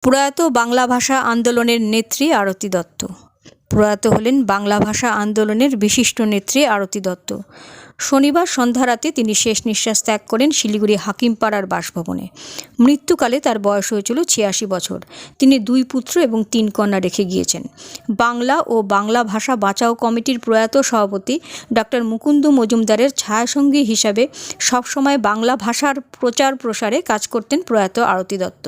প্রয়াত বাংলা ভাষা আন্দোলনের নেত্রী আরতি দত্ত। প্রয়াত হলেন বাংলা ভাষা আন্দোলনের বিশিষ্ট নেত্রী আরতি দত্ত। শনিবার সন্ধ্যারাতে তিনি শেষ নিঃশ্বাস ত্যাগ করেন শিলিগুড়ি হাকিমপাড়ার বাসভবনে। মৃত্যুকালে তার বয়স হয়েছিল ৮৬ বছর। তিনি ২ পুত্র এবং ৩ কন্যা রেখে গিয়েছেন। বাংলা ও বাংলা ভাষা বাঁচাও কমিটির প্রয়াত সভাপতি ডক্টর মুকুন্দ মজুমদারের ছায়াসঙ্গী হিসাবে সবসময় বাংলা ভাষার প্রচার প্রসারে কাজ করতেন প্রয়াত আরতি দত্ত।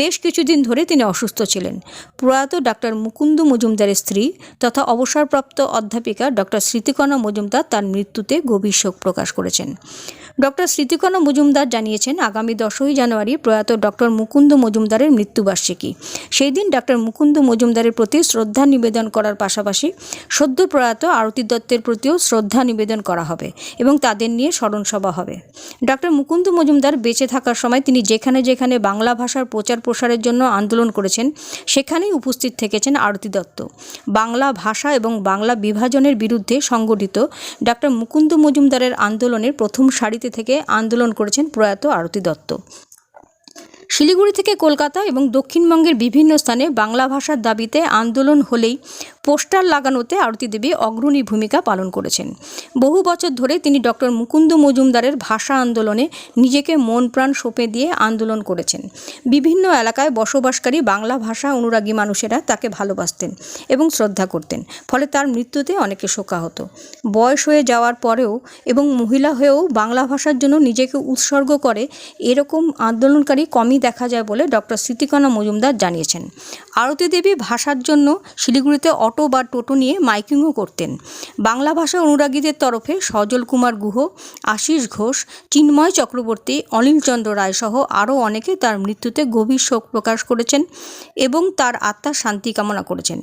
বেশ কিছুদিন ধরে তিনি অসুস্থ ছিলেন। প্রয়াত ডক্টর মুকুন্দ মজুমদারের স্ত্রী তথা অবসরপ্রাপ্ত অধ্যাপিকা ডক্টর স্মৃতিকণা মজুমদার তার মৃত্যুতে গভীর শোক প্রকাশ করেছেন। ডক্টর স্মৃতিকণা মজুমদার জানিয়েছেন, আগামী 10ই জানুয়ারি প্রয়াত ডক্টর মুকুন্দ মজুমদারের মৃত্যুবার্ষিকী। সেই দিন ডক্টর মুকুন্দ মজুমদারের প্রতি শ্রদ্ধা নিবেদন করার পাশাপাশি সদ্য প্রয়াত আরতি দত্তের প্রতিও শ্রদ্ধা নিবেদন করা হবে এবং তাদের নিয়ে স্মরণসভা হবে। ডক্টর মুকুন্দ মজুমদার বেঁচে থাকার সময় তিনি যেখানে যেখানে বাংলা ভাষার প্রচার প্রসারের জন্য আন্দোলন করেছেন সেখানেই উপস্থিত থেকেছেন আরতি দত্ত। বাংলা ভাষা এবং বাংলা বিভাজনের বিরুদ্ধে সংগঠিত ডক্টর মুকুন্দ মজুমদারের আন্দোলনের প্রথম সারিতে থেকে আন্দোলন করেছেন প্রয়াত আরতি দত্ত। শিলিগুড়ি থেকে কলকাতা এবং দক্ষিণবঙ্গের বিভিন্ন স্থানে বাংলা ভাষার দাবিতে আন্দোলন হলেই পোস্টার লাগানোতে আরতি দেবী অগ্রণী ভূমিকা পালন করেছেন। বহু বছর ধরে তিনি ডক্টর মুকুন্দ মজুমদারের ভাষা আন্দোলনে নিজেকে মন প্রাণ সঁপে দিয়ে আন্দোলন করেছেন। বিভিন্ন এলাকায় বসবাসকারী বাংলা ভাষা অনুরাগী মানুষেরা তাকে ভালোবাসতেন এবং শ্রদ্ধা করতেন, ফলে তার মৃত্যুতে অনেকে শোকাহত। বয়স হয়ে যাওয়ার পরেও এবং মহিলা হয়েও বাংলা ভাষার জন্য নিজেকে উৎসর্গ করে এরকম আন্দোলনকারী কমই দেখা যায় বলে ডক্টর স্মৃতিকণা মজুমদার জানিয়েছেন। আরতি দেবী ভাষার জন্য শিলিগুড়িতে অটো বা টোটো নিয়ে মাইকিংও করতেন। বাংলা ভাষা অনুরাগীদের তরফে সজল কুমার গুহ, আশিস ঘোষ, চিন্ময় চক্রবর্তী, অনিল চন্দ্র রায় সহ আরও অনেকে তার মৃত্যুতে গভীর শোক প্রকাশ করেছেন এবং তার আত্মার শান্তি কামনা করেছেন।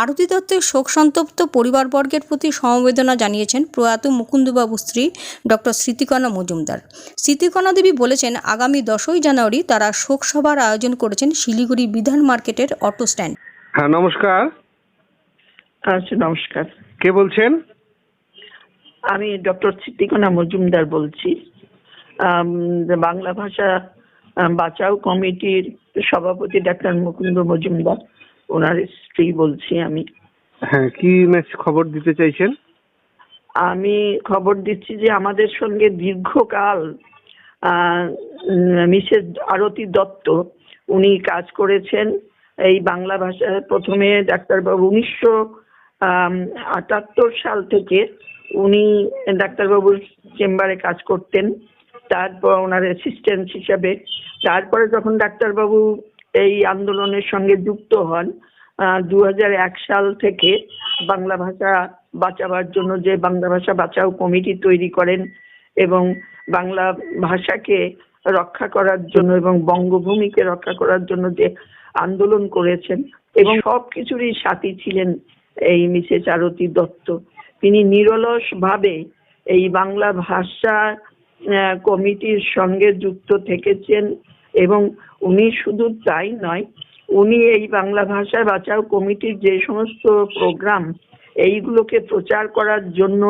আরতি দত্তের শোক সন্তপ্ত পরিবারবর্গের প্রতি সমবেদনা জানিয়েছেন প্রয়াত মুকুন্দবাবুর স্ত্রী ডক্টর স্মৃতিকণা মজুমদার। স্মৃতিকণা দেবী বলেছেন, আগামী 10ই জানুয়ারি তারা শোক সভার আয়োজন করেছেন শিলিগুড়ি বিধান মার্কেটের অটো স্ট্যান্ড। হ্যাঁ, নমস্কার। আচ্ছা, নমস্কার। কে বলছেন? আমি ডক্টর স্মৃতিকণা মজুমদার বলছি। বাংলা ভাষা বাঁচাও কমিটির সভাপতি ডাক্তার মুকুন্দ মজুমদার, ওনার স্ত্রী বলছি আমি। হ্যাঁ, কি খবর দিতে চাইছেন? আমি খবর দিচ্ছি যে আমাদের সঙ্গে দীর্ঘকাল মিসেস আরতি দত্ত উনি কাজ করেছেন এই বাংলা ভাষা। প্রথমে ডাক্তারবাবু 1978 সাল থেকে উনি ডাক্তারবাবুর চেম্বারে কাজ করতেন, তারপর ওনার অ্যাসিস্ট্যান্ট হিসাবে। তারপরে যখন ডাক্তারবাবু এই আন্দোলনের সঙ্গে যুক্ত হন 2001 সাল থেকে বাংলা ভাষা বাঁচাবার জন্য যে বাংলা ভাষা বাঁচাও কমিটি তৈরি করেন এবং বাংলা ভাষাকে রক্ষা করার জন্য এবং বঙ্গভূমিকে রক্ষা করার জন্য যে আন্দোলন করেছেন এবং সবকিছুরই সাথী ছিলেন এই মিসেস আরতি দত্ত। তিনি নিরলস ভাবে এই বাংলা ভাষা কমিটির সঙ্গে যুক্ত থেকেছেন এবং উনি শুধু তাই নয়, উনি এই বাংলা ভাষা বাঁচাও কমিটির যে সমস্ত প্রোগ্রাম এইগুলোকে প্রচার করার জন্য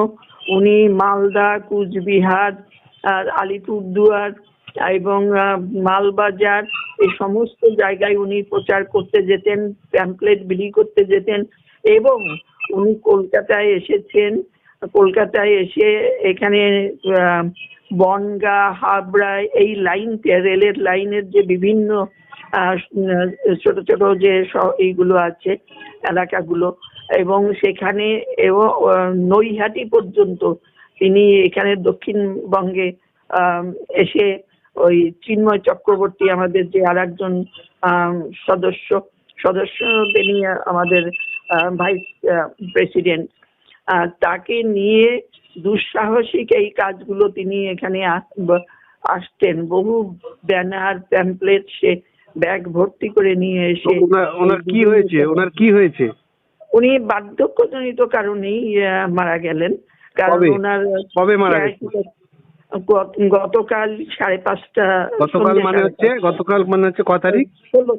উনি মালদা, কুচবিহার, আলিপুরদুয়ার এবং মালবাজার এই সমস্ত জায়গায় উনি প্রচার করতে যেতেন, প্যাম্পলেট বিলি করতে যেতেন এবং উনি কলকাতায় এসেছেন। কলকাতায় এসে এখানে বনগাঁ, হাবড়া এই লাইন, রেলের লাইনের যে বিভিন্ন ছোট ছোট যে এইগুলো আছে এলাকাগুলো, এবং সেখানে নৈহাটি পর্যন্ত তিনি এখানে দক্ষিণবঙ্গে এসে ওই চিন্ময় চক্রবর্তী আমাদের যে আর একজন সদস্য তিনি আমাদের ভাইস প্রেসিডেন্ট, তাকে নিয়ে দুঃসাহসিক এই কাজগুলো তিনি এখানে আসতেন। বহু ব্যানার, প্যাম্পলেট সে ব্যাগ ভর্তি করে নিয়ে এসে। ওনার কি হয়েছে? উনি বার্ধক্যজনিত কারণেই মারা গেলেন। কারণ ওনার কবে মারা গেছেন? গতকাল 5:30। গতকাল মানে হচ্ছে ক তারিখ? 16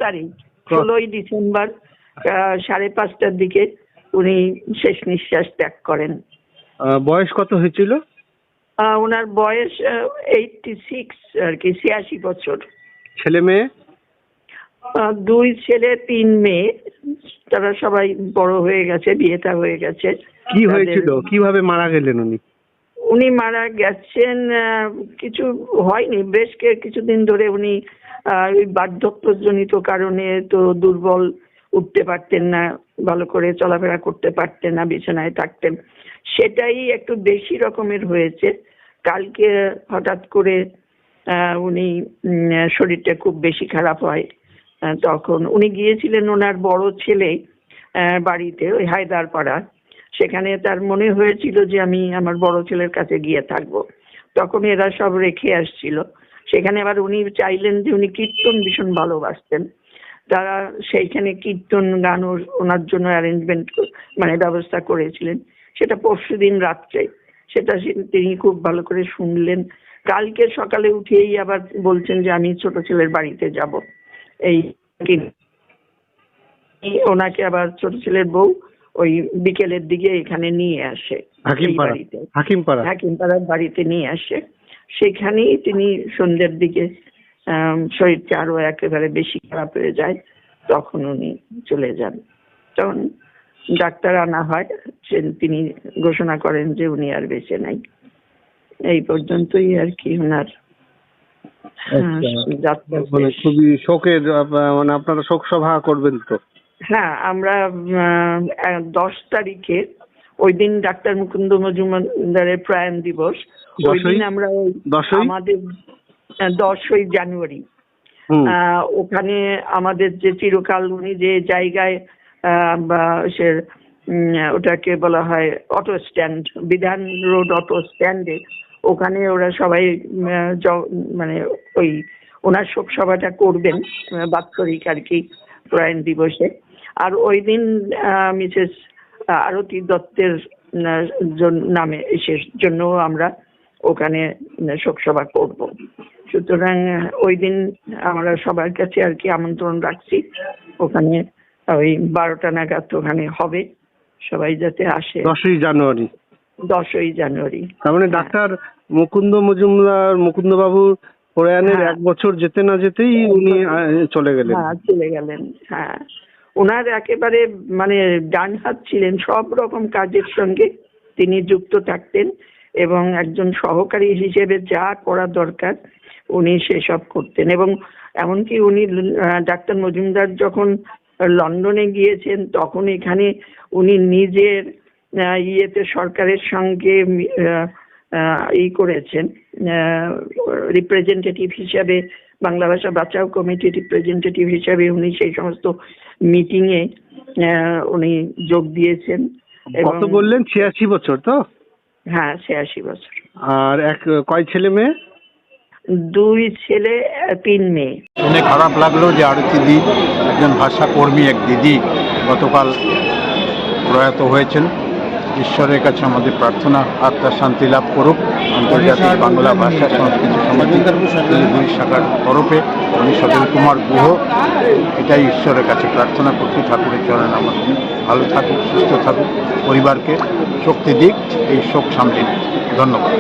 তারিখ। 16ই ডিসেম্বর 5:30টার দিকে উনি শেষ নিঃশ্বাস ত্যাগ করেন। বয়স কত হয়েছিল? ওনার বয়স 86 আর কি, 86 বছর। ছেলে মেয়ে? 2 ছেলে 3 মেয়ে, তারা সবাই বড় হয়ে গেছে, বিয়েটা হয়ে গেছে। কি তাদের- হয়েছিল, কিভাবে মারা গেলেন উনি? উনি মারা গেছেন কিছু হয়নি, বেশ কিছুদিন ধরে উনি ওই বার্ধক্যজনিত কারণে তো দুর্বল, উঠতে পারতেন না, ভালো করে চলাফেরা করতে পারতেন না, বিছানায় থাকতেন। সেটাই একটু বেশি রকমের হয়েছে। কালকে হঠাৎ করে উনি শরীরটা খুব বেশি খারাপ হয়। তখন উনি গিয়েছিলেন ওনার বড় ছেলে বাড়িতে, ওই হায়দারপাড়া। সেখানে তার মনে হয়েছিল যে আমি আমার বড় ছেলের কাছে গিয়ে থাকবো। তখন এরা সব রেখে আসছিল। সেখানে আবার উনি চাইলেন যে উনি কীর্তন ভীষণ ভালোবাসতেন, তারা সেইখানে কীর্তন গান ওনার জন্য অ্যারেঞ্জমেন্ট মানে ব্যবস্থা করেছিলেন। সেটা পরশুদিন রাত্রে, সেটা তিনি খুব ভালো করে শুনলেন। কালকে সকালে উঠেই আবার বলছেন যে আমি ছোট ছেলের বাড়িতে যাব। এই ওনাকে আবার ছোট ছেলের বউ ওই বিকেলের দিকে এখানে নিয়ে আসে, এই বাড়িতে হাকিমপাড়ার বাড়িতে নিয়ে আসে। সেখানেই তিনি সন্ধ্যের দিকে শরীরটা আরো একেবারে বেশি খারাপ হয়ে যায়, তখন উনি চলে যান। তখন ডাক্তার আনা হয়, তিনি ঘোষণা করেন যে উনি আর বেঁচে নাই। এই পর্যন্তই আর কি ওনার যাত্রা। মানে খুবই শোকের, মানে আপনারা শোক সভা করবেন তো? হ্যাঁ, আমরা 10 তারিখে, ওই দিন ডাক্তার মুকুন্দ মজুমদারের প্রয়াণ দিবস। ওই দিন আমরা আমাদের 10ই জানুয়ারি ওখানে আমাদের যে চিরকাল উনি যে জায়গায় ওটাকে বলা হয় অটো স্ট্যান্ড, বিধান রোড অটো স্ট্যান্ডে, ওখানে ওরা সবাই মানে ওই ওনার শোক সভাটা করবেন বাৎসরিক আর কি প্রয়াণ দিবসে। আর ওই দিন মিসেস আরতি দত্তের নামে শেষ জন্য আমরা ওখানে শোক সভা করব। সুতরাং ওই দিন আমরা সবার কাছে আর কি আমন্ত্রণ রাখছি, ওখানে ওই 12টা নাগাদ ওখানে হবে, সবাই যাতে আসে। 10ই জানুয়ারি। 10ই জানুয়ারি। তার মানে ডাক্তার মুকুন্দ বাবুর প্রয়াণের 1 বছর যেতে না যেতেই উনি চলে গেলেন। হ্যাঁ, চলে গেলেন। হ্যাঁ, ওনার একেবারে মানে ডান হাত ছিলেন, সব রকম কাজের সঙ্গে তিনি যুক্ত থাকতেন এবং একজন সহকারী হিসেবে যা করা দরকার উনি সেসব করতেন। এবং এমনকি উনি ডাক্তার মজুমদার যখন লন্ডনে গিয়েছেন তখন এখানে উনি নিজের ইয়েতে সরকারের সঙ্গে করেছেন, রিপ্রেজেন্টেটিভ হিসাবে, বাংলা ভাষা বাঁচাও কমিটির রিপ্রেজেন্টেটিভ হিসাবে উনি সেই সমস্ত মিটিং এ উনি যোগ দিয়েছেন। কত বললেন? 86 বছর তো? হ্যাঁ, 86 বছর। আর কয় ছেলে মেয়ে? 2 ছেলে 3 মেয়ে। শুনে খারাপ লাগলো যে আরতি দি, একজন ভাষাকর্মী, এক দিদি, গতকাল প্রয়াত হয়েছেন। ঈশ্বরের কাছে আমাদের প্রার্থনা আত্মার শান্তি লাভ করুক। আন্তর্জাতিক বাংলা ভাষা সংস্কৃতি সমিতি শিলিগুড়ি শাখার তরফে আমি সজল কুমার গুহ এটাই ঈশ্বরের কাছে প্রার্থনা করছি, ঠাকুরের চরণে আমার ভালো থাকুক, সুস্থ থাকুক, পরিবারকে শক্তি দিক, এই শোক সামলে। ধন্যবাদ।